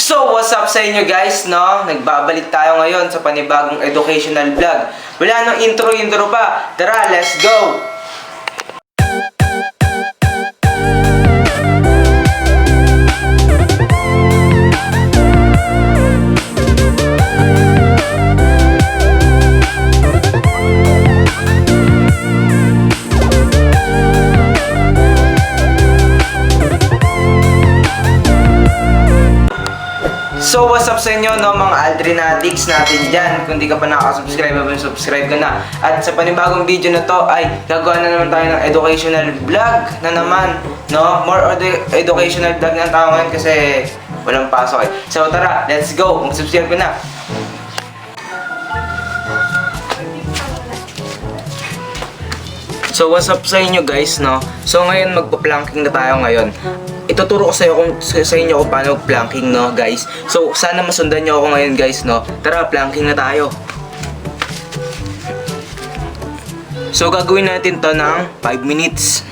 So, what's up sa inyo guys, no? Nagbabalik tayo ngayon sa panibagong educational vlog. Wala nang intro pa. Tara, let's go! So, what's up sa inyo, no, mga Aldrinatics natin dyan. Kung di ka pa nakaka-subscribe, subscribe ka na. At sa panibagong video na to ay gagawa na naman tayo ng educational vlog na naman, no? More educational vlog na tayo ngayon kasi walang pasok eh. So, tara, let's go. Mag-subscribe ka na. So, what's up sa inyo guys, no? So, ngayon magpa-planking na tayo ngayon. Ituturo ko sa inyo kung paano mag-planking, no, guys. So, sana masundan nyo ako ngayon, guys, no. Tara, planking na tayo. So, gagawin natin to ng 5 minutes.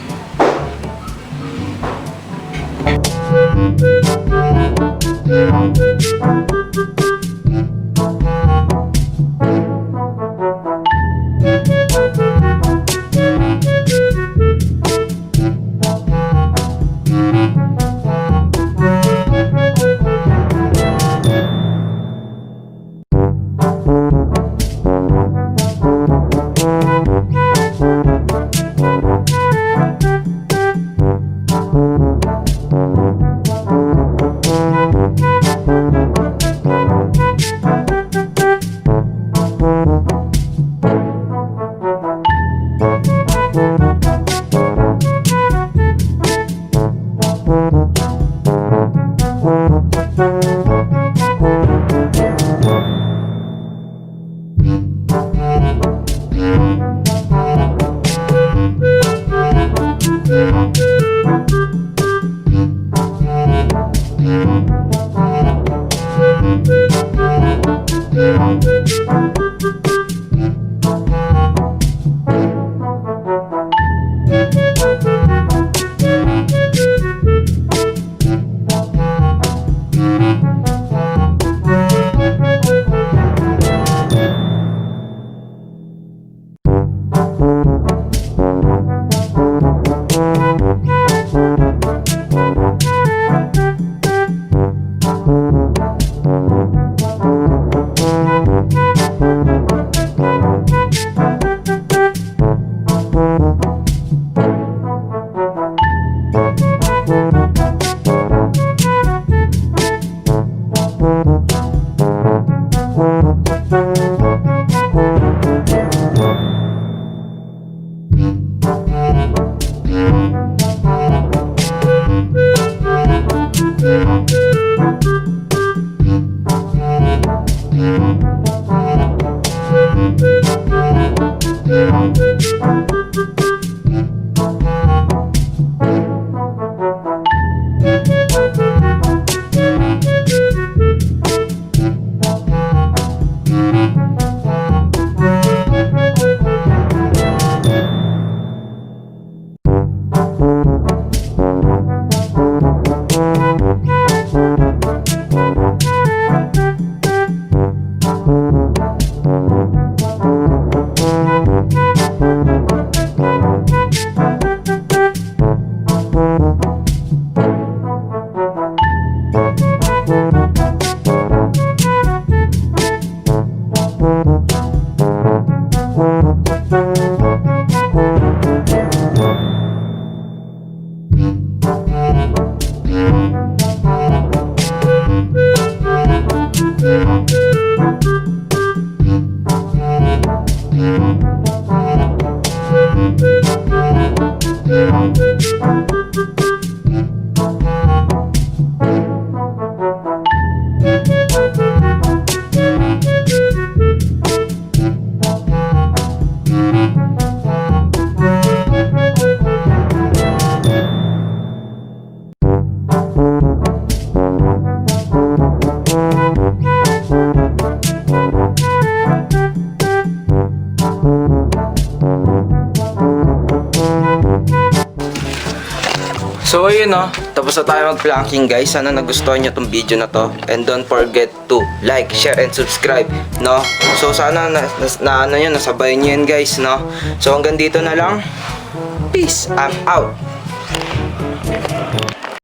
yun, no? Tapos na tayo mag-planking, guys. Sana nagustuhan nyo tong video na to. And don't forget to like, share, and subscribe, no? So, sana nasabayan nyo yun, guys, no? So, hanggang dito na lang. Peace. I'm out.